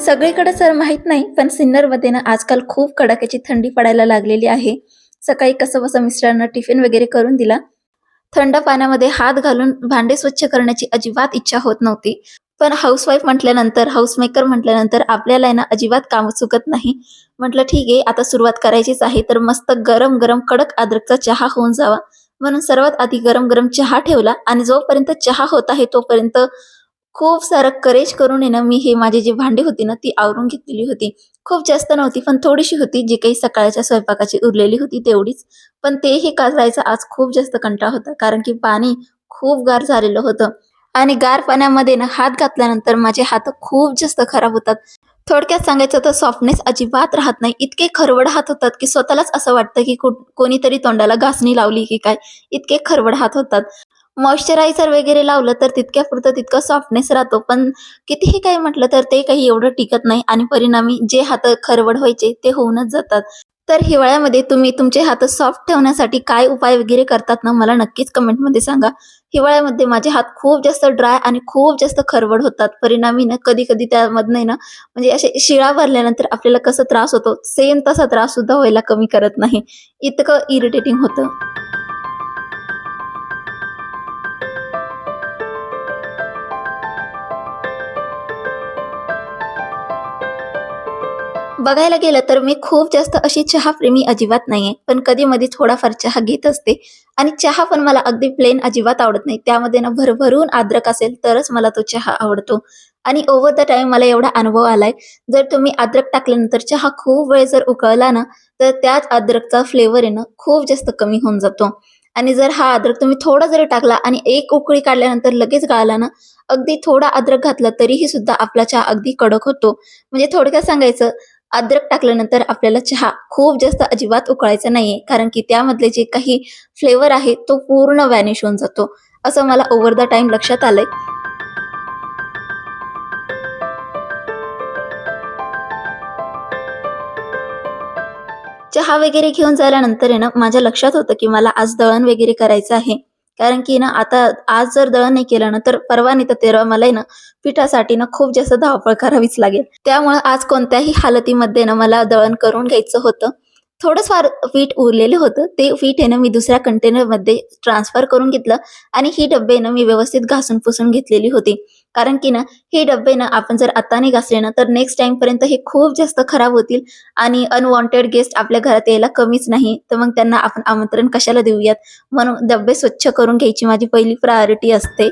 सगळीकडे सर माहीत नाही, पण सिन्नरमध्ये ना आजकाल खूप कडाक्याची थंडी पडायला लागलेली आहे. सकाळी कसंबसं मिस्टरांना टिफिन वगैरे करून दिला. थंड पाण्यामध्ये हात घालून भांडे स्वच्छ करण्याची अजिबात इच्छा होत नव्हती. पण हाउसवाईफ म्हटल्यानंतर, हाउसमेकर म्हटल्यानंतर आपल्याला आहे ना अजिबात काम चुकत नाही. म्हटलं ठीक आहे, आता सुरुवात करायचीच आहे, तर मस्त गरम-गरम कडक अद्रकचा चहा होऊन जावा, म्हणून सर्वात आधी गरम-गरम चहा ठेवला आणि जोपर्यंत चहा होत आहे तोपर्यंत खूप सारं करेज करून आहे ना, मी हे माझी जी भांडी होती ना, ती आवरून घेतलेली होती. खूप जास्त नव्हती, पण थोडीशी होती, जी काही सकाळच्या स्वयंपाकाची उरलेली होती तेवढीच. पण तेही करायचा आज खूप जास्त कंटाळा होता, कारण की पाणी खूप गार झालेलं होतं आणि गार पाण्यामध्ये ना हात घातल्यानंतर माझे हात खूप जास्त खराब होतात. थोडक्यात सांगायचं तर सॉफ्टनेस अजिबात राहत नाही. इतके खरवड हात होतात, की स्वतःलाच असं वाटतं, की कोणीतरी तोंडाला घासणी लावली की काय, इतके खरवड हात होतात. मॉइश्चरायझर वगैरे लावलं तर तितक्यापुरतं तितकं सॉफ्टनेस राहतो. पण कितीही काही म्हटलं तर ते काही एवढं टिकत नाही आणि परिणामी जे हात खरवड व्हायचे ते होऊनच जातात. तर हिवाळ्यामध्ये तुम्ही तुमचे हात सॉफ्ट ठेवण्यासाठी काय उपाय वगैरे करतात ना, मला नक्कीच कमेंटमध्ये सांगा. हिवाळ्यामध्ये माझे हात खूप जास्त ड्राय आणि खूप जास्त खरवड होतात. परिणामी ना कधी-कधी त्यामधनं आहे ना, म्हणजे असे शिळा भरल्यानंतर आपल्याला कसा त्रास होतो, सेम तसा त्राससुद्धा व्हायला कमी करत नाही. इतकं इरिटेटिंग होतं. बघायला गेलं तर मी खूप जास्त अशी चहाप्रेमी अजिबात नाहीये. पण कधी-मधी थोडाफार चहा घेत असते आणि चहा पण मला अगदी प्लेन अजिबात आवडत नाही. त्यामध्ये ना भरभरून अद्रक असेल तरच मला तो चहा आवडतो. आणि ओव्हर द टाईम मला एवढा अनुभव आलाय, जर तुम्ही अद्रक टाकल्यानंतर चहा खूप वेळ जर उकळला ना, तर त्याच अद्रकचा फ्लेवर आहे ना खूप जास्त कमी होऊन जातो. आणि जर हा अद्रक तुम्ही थोडा जरी टाकला आणि एक उकळी काढल्यानंतर लगेच गाळला ना, अगदी थोडा अद्रक घातला तरीही सुद्धा आपला चहा अगदी कडक होतो. म्हणजे थोडक्यात सांगायचं, अद्रक टाकल्यानंतर आपल्याला चहा खूप जास्त अजिबात उकळायचा नाहीये. कारण की त्यामधले जे काही फ्लेवर आहे तो पूर्ण व्हॅनिश होऊन जातो. असं मला ओव्हर द टाईम लक्षात आलंय. चहा वगैरे घेऊन झाल्यानंतर आहे ना, माझ्या लक्षात होतं की मला आज दळण वगैरे करायचं आहे. कारण की ना आता आज जर दळण नाही केलं ना, तर परवा नाही तर तेरवा मला आहे ना, पिठासाठी ना खूप जास्त धावपळ करावीच लागेल. त्यामुळं आज कोणत्याही हालतीमध्ये ना मला दळण करून घ्यायचं होतं. थोडंफार पीठ उरलेलं होतं. ते पीठ आहे ना मी दुसऱ्या कंटेनरमध्ये ट्रान्सफर करून घेतलं आणि ही डब्बे ना मी व्यवस्थित घासून पुसून घेतलेली होती. कारण की ना हे डब्बे ना आपण जर आता नाही घासले ना, तर नेक्स्ट टाईमपर्यंत हे खूप जास्त खराब होतील आणि अनवॉन्टेड गेस्ट आपल्या घरात यायला कमीच नाही. तर मग त्यांना आपण आमंत्रण कशाला देऊयात? म्हणून डब्बे स्वच्छ करून घ्यायची माझी पहिली प्रायोरिटी असते.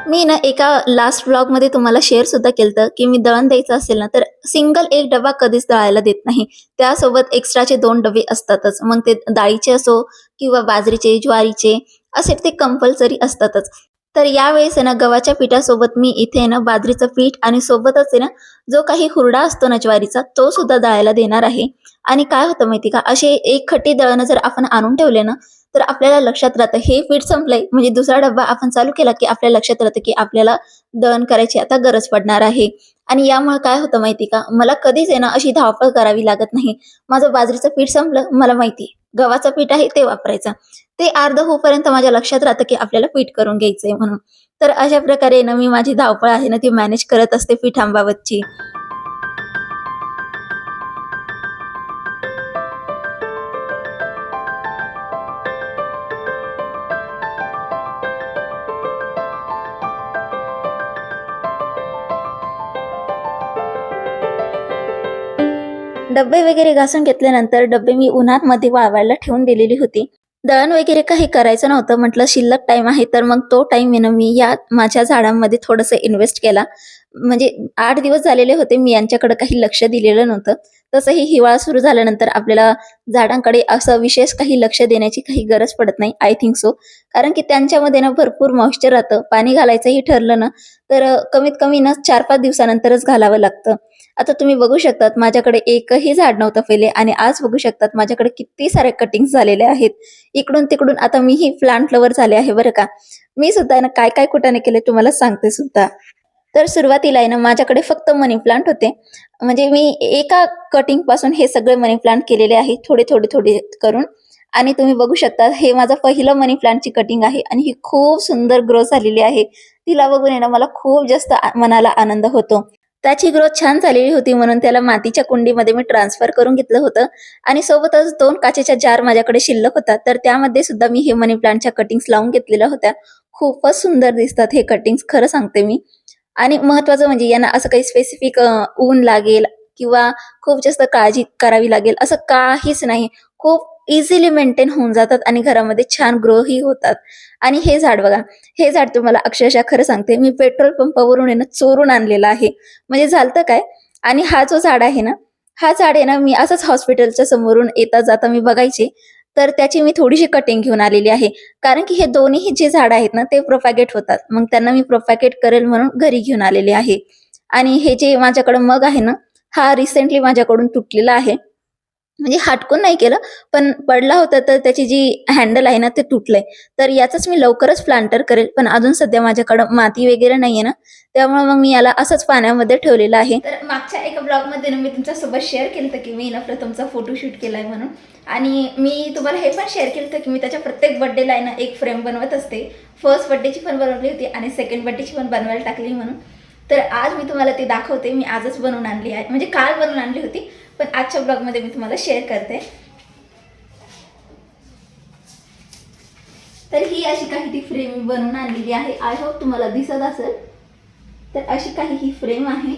मी ना एका लास्ट व्लॉगमध्ये तुम्हाला शेअर सुद्धा केलं की मी दळण द्यायचं असेल ना, तर सिंगल एक डबा कधीच दळायला देत नाही. त्यासोबत एक्स्ट्राचे 2 डबे असतातच. मग ते डाळीचे असो किंवा बाजरीचे, ज्वारीचे असे ते कंपल्सरी असतातच. तर यावेळेस आहे ना गव्हाच्या पिठासोबत मी इथे आहे ना बाजरीचं पीठ आणि सोबतच आहे ना जो काही हुरडा असतो ना ज्वारीचा, तो सुद्धा दळायला देणार आहे. आणि काय होतं माहिती का, असे एकखट्टी दळणं जर आपण आणून ठेवले ना, तर आपल्याला लक्षात राहतं हे पीठ संपलंय म्हणजे दुसरा डब्बा आपण चालू केला, की आपल्या लक्षात राहतं, की आपल्याला दळण करायची आता गरज पडणार आहे. आणि यामुळे काय होतं माहिती का, मला कधीच आहे ना अशी धावपळ करावी लागत नाही. माझं बाजरीचं पीठ संपलं, मला माहिती आहे. गव्हाचं पीठ आहे ते वापरायचं. ते अर्धं होईपर्यंत माझ्या लक्षात राहतं, की आपल्याला पीठ करून घ्यायचंय म्हणून. तर अशा प्रकारे ना मी माझी धावपळ आहे ना ती मॅनेज करत असते पिठांबाबतची. डब्बे वगैरे घासून घेतल्यानंतर डब्बे मी उन्हामध्ये वाळवायला ठेवून दिलेली होती. दळण वगैरे काही करायचं नव्हतं. म्हटलं शिल्लक टाईम आहे, तर मग तो टाईम आहे ना मी या माझ्या झाडांमध्ये थोडंसं इन्व्हेस्ट केला. म्हणजे 8 दिवस झालेले होते, मी यांच्याकडे काही लक्ष दिलेलं नव्हतं. तसंही हिवाळा सुरू झाल्यानंतर आपल्याला झाडांकडे असं विशेष काही लक्ष देण्याची काही गरज पडत नाही, आय थिंक सो. कारण की त्यांच्यामध्ये ना भरपूर मॉइश्चर राहतं. पाणी घालायचंही ठरलं ना, तर कमीत कमी ना 4-5 दिवसानंतरच घालावं लागतं. आता तुम्ही बघू शकतात माझ्याकडे एकही झाड नव्हतं पहिले आणि आज बघू शकतात माझ्याकडे किती सारे कटिंग्स झालेले आहेत. इकडून-तिकडून आता मीही प्लांट लव्हर झाले आहे बरं का. मी सुद्धा आहे ना काय-काय कुटाणे केले तुम्हाला सांगते सुद्धा. तर सुरुवातीला आहे ना माझ्याकडे फक्त मनी प्लांट होते. म्हणजे मी एका कटिंगपासून हे सगळे मनी प्लांट केलेले आहे थोडे, थोडे, थोडे करून. आणि तुम्ही बघू शकता हे माझं पहिलं मनी प्लांटची कटिंग आहे आणि ही खूप सुंदर ग्रो झालेली आहे. तिला बघून आहे ना मला खूप जास्त मनाला आनंद होतो. त्याची ग्रोथ छान झालेली होती म्हणून त्याला मातीच्या कुंडीमध्ये मी ट्रान्सफर करून घेतलं होतं आणि सोबतच 2 काचेच्या जार माझ्याकडे शिल्लक होता. तर त्यामध्ये सुद्धा मी हे मनी प्लांटच्या कटिंग्स लावून घेतलेल्या होत्या. खूपच सुंदर दिसतात हे कटिंग्स खरं सांगते मी. आणि महत्त्वाचं म्हणजे यांना असं काही स्पेसिफिक ऊन लागेल किंवा खूप जास्त काळजी करावी लागेल असं काहीच नाही. खूप इझिली मेंटेन होऊन जातात आणि घरामध्ये छान ग्रोही होतात. आणि हे झाड बघा, हे झाड तुम्हाला अक्षरशः खरं सांगते मी पेट्रोल पंपावरून आहे ना चोरून आणलेलं आहे. म्हणजे झालतं काय आणि हा जो झाड आहे ना, हा झाड आहे ना मी असंच हॉस्पिटलच्या समोरून येता-जाता मी बघायचे, तर त्याची मी थोडीशी कटिंग घेऊन आलेली आहे. कारण की हे दोन्ही जे झाड आहेत ना, ते प्रोपॅगेट होतात. मग त्यांना मी प्रोपॅगेट करेल म्हणून घरी घेऊन आलेले आहे. आणि हे जे माझ्याकडे मग आहे ना, हा रिसेंटली माझ्याकडून तुटलेला आहे. म्हणजे हटकून नाही केलं, पण पडला होता तर त्याची जी हँडल आहे ना, ते तुटलंय. तर याचंच मी लवकरच प्लांटर करेल. पण अजून सध्या माझ्याकडं माती वगैरे नाहीये ना, त्यामुळे मग मी याला असंच पाण्यामध्ये ठेवलेलं आहे. तर मागच्या एका ब्लॉगमध्ये ना मी तुमच्यासोबत शेअर केलं होतं, की मी ना प्रथमचा फोटोशूट केलाय म्हणून. आणि मी तुम्हाला हे पण शेअर केलं होतं, की मी त्याच्या प्रत्येक बर्थडेला आहे ना, एक फ्रेम बनवत असते. फर्स्ट बर्थडेची पण बनवली होती आणि सेकंड बर्थडेची पण बनवायला टाकली म्हणून. तर आज मी तुम्हाला ते दाखवते. मी आजच बनवून आणली आहे. म्हणजे काल बनवून आणली होती. पण आजच्या ब्लॉगमध्ये मी तुम्हाला शेअर करते. तर ही अशी काही ती फ्रेम मी बनवून आणलेली आहे. आय होप तुम्हाला दिसत असेल. तर अशी काही ही फ्रेम आहे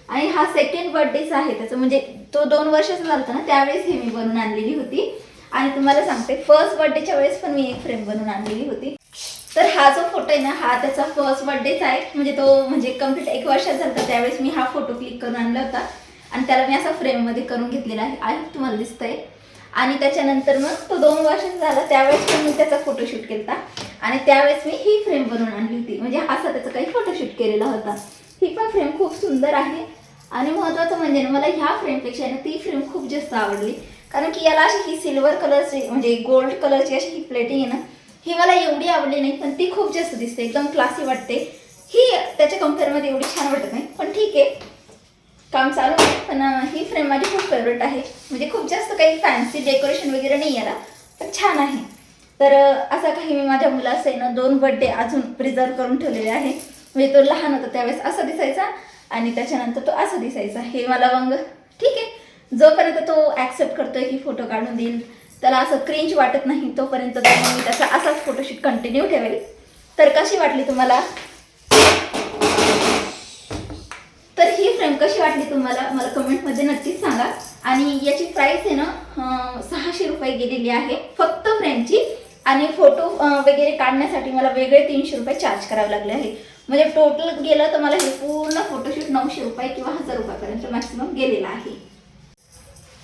आणि हा सेकंड बर्थडेचा आहे त्याचा. म्हणजे तो 2 वर्षाचा झाला ना त्यावेळेस हे मी बनवून आणलेली होती. आणि तुम्हाला सांगते फर्स्ट बर्थडेच्या वेळेस पण मी एक फ्रेम बनवून आणलेली होती. तर हा जो फोटो आहे ना हा त्याचा फर्स्ट बर्थडेचा आहे. म्हणजे तो म्हणजे कंप्लीट 1 वर्षाचा झाला त्यावेळेस मी हा फोटो क्लिक करून आणला होता आणि त्याला मी असा फ्रेममध्ये करून घेतलेला आहे. आय होप तुम्हाला दिसतंय. आणि त्याच्यानंतर मग तो 2 वर्षाचा झाला त्यावेळेस पण मी त्याचा फोटोशूट केला आणि त्यावेळेस मी ही फ्रेम बनवून आणली होती. म्हणजे असा त्याचा काही फोटोशूट केलेला होता. ही पण फ्रेम खूप सुंदर आहे आणि महत्त्वाचं म्हणजे ना मला ह्या फ्रेमपेक्षा ना ती फ्रेम खूप जास्त आवडली. कारण की याला अशी ही सिल्वर कलरची म्हणजे गोल्ड कलरची अशी ही प्लेटिंग आहे ना, ही मला एवढी आवडली नाही पण ती खूप जास्त दिसते. एकदम क्लासी वाटते. ही त्याच्या कम्पेअरमध्ये एवढी छान वाटत नाही पण ठीक आहे, काम चालू आहे. पण ही फ्रेम माझी खूप फेवरेट आहे. म्हणजे खूप जास्त काही फॅन्सी डेकोरेशन वगैरे नाही याला, पण छान आहे. तर असा काही मी माझ्या मुलाचं आहे ना 2 बर्थडे अजून प्रिझर्व करून ठेवलेले आहे. म्हणजे तो लहान होता त्यावेळेस असा दिसायचा आणि त्याच्यानंतर तो असा दिसायचा. हे मला मग ठीक आहे, जोपर्यंत तो ॲक्सेप्ट करतोय की फोटो काढून देईल, त्याला असं क्रिंज वाटत नाही तोपर्यंत तर मग मी त्याचा असाच फोटोशूट कंटिन्यू ठेवेल. तर कशी वाटली तुम्हाला? तर ही फ्रेम कशी वाटली तुम्हाला मला कमेंटमध्ये नक्कीच सांगा. आणि याची प्राइस आहे ना 600 रुपये गेलेली आहे फक्त फ्रेमची. आणि फोटो वगैरे काढण्यासाठी मला वेगळे 300 रुपये चार्ज करावे लागले आहे. म्हणजे टोटल गेलं तर मला हे पूर्ण फोटोशूट 900 रुपये किंवा 1000 रुपयापर्यंत मॅक्सिमम गेलेला आहे.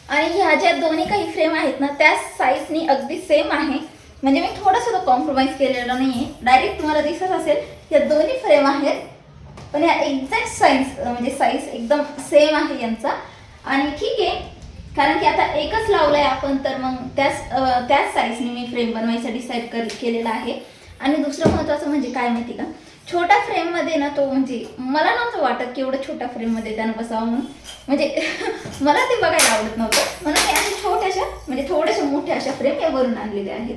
आणि ह्या ज्या दोन्ही काही फ्रेम आहेत ना त्या साईजनी अगदी सेम आहे. म्हणजे मी थोडंसं कॉम्प्रोमाइज केलेलं नाही आहे. डायरेक्ट तुम्हाला दिसत असेल या दोन्ही फ्रेम आहेत पण या एक्झॅक्ट साईज म्हणजे साईज एकदम सेम आहे यांचा. आणि ठीक आहे, कारण की आता एकच लावलंय आपण तर मग त्याच साईजने मी फ्रेम बनवायचा डिसाईड केलेला आहे. आणि दुसरं महत्त्वाचं म्हणजे काय माहिती का, छोट्या फ्रेममध्ये ना तो म्हणजे मला नव्हतं वाटत की एवढं छोट्या फ्रेममध्ये त्यानं बसावं म्हणून. म्हणजे मला ते बघायला आवडत नव्हतं म्हणून मी अशा छोट्याशा म्हणजे थोड्याशा मोठ्या अशा फ्रेम या बनवून आणलेल्या आहेत.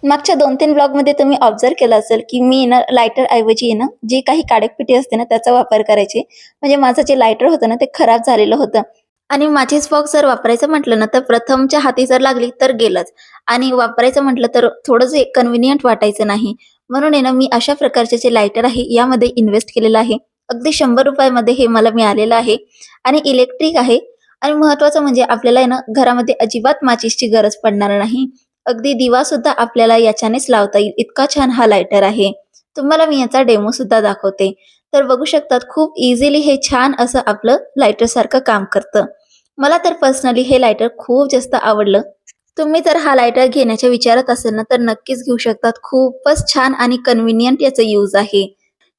मागच्या 2-3 ब्लॉगमध्ये तुम्ही ऑब्झर्व केलं असेल की मी ना लायटर ऐवजी ना जे काही काडकपिटी असते ना त्याचा वापर करायचे. म्हणजे माझं जे लायटर होतं ना ते खराब झालेलं होतं आणि माझीच बॉक्स जर वापरायचं म्हटलं ना तर प्रथमच्या हाती जर लागली तर गेलंच आणि वापरायचं म्हटलं तर थोडंसं कन्व्हिनियंट वाटायचं नाही. म्हणून आहे ना मी अशा प्रकारचे जे लायटर आहे यामध्ये इन्व्हेस्ट केलेलं आहे. अगदी 100 रुपयामध्ये हे मला मिळालेलं आहे आणि इलेक्ट्रिक आहे. आणि महत्त्वाचं म्हणजे आपल्याला आहे ना घरामध्ये अजिबात माचीसची गरज पडणार नाही. अगदी दिवा सुद्धा आपल्याला याच्यानेच लावता येईल इतका छान हा लायटर आहे. तुम्हाला मी याचा डेमो सुद्धा दाखवते. तर बघू शकतात खूप इझिली हे छान असं आपलं लायटर सारखं काम करतं. मला तर पर्सनली हे लायटर खूप जास्त आवडलं. तुम्ही जर हा लायटर घेण्याच्या विचारात असेल ना तर नक्कीच घेऊ शकतात. खूपच छान आणि कन्व्हिनियंट याचा यूज आहे.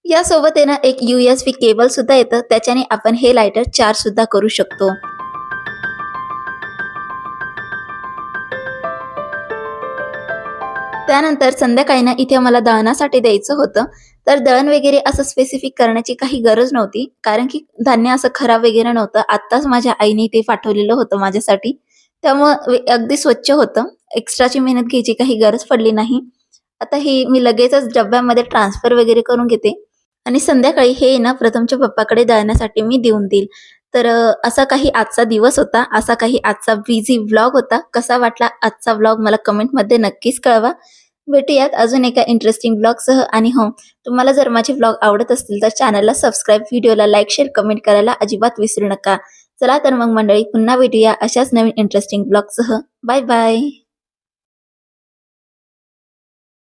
यासोबत आहे ना एक USB केबल सुद्धा येतं, त्याच्याने आपण हे लायटर चार्ज सुद्धा करू शकतो. त्यानंतर संध्याकाळी ना इथे मला दळणासाठी द्यायचं होतं. तर दळण वगैरे असं स्पेसिफिक करण्याची काही गरज नव्हती. कारण की धान्य असं खराब वगैरे नव्हतं. आत्ताच माझ्या आईने ते पाठवलेलं होतं माझ्यासाठी. त्यामुळं अगदी स्वच्छ होतं. एक्स्ट्राची मेहनत घ्यायची काही गरज पडली नाही. आता ही मी लगेचच डब्यामध्ये ट्रान्सफर वगैरे करून घेते आणि संध्याकाळी हे ना प्रथमच्या पप्पाकडे दळण्यासाठी मी देऊन देईल. तर असा काही आजचा दिवस होता. असा काही आजचा बिझी व्लॉग होता. कसा वाटला आजचा व्लॉग मला कमेंटमध्ये नक्कीच कळवा. भेटूयात अजून एका इंटरेस्टिंग व्लॉगसह आणि हो, तुम्हाला जर माझे व्लॉग आवडत असतील तर चॅनलला सबस्क्राईब, व्हिडिओला लाईक, शेअर, कमेंट करायला अजिबात विसरू नका. चला तर मग मंडळी पुन्हा भेटूया अशाच नवीन इंटरेस्टिंग व्लॉगसह. Bye bye.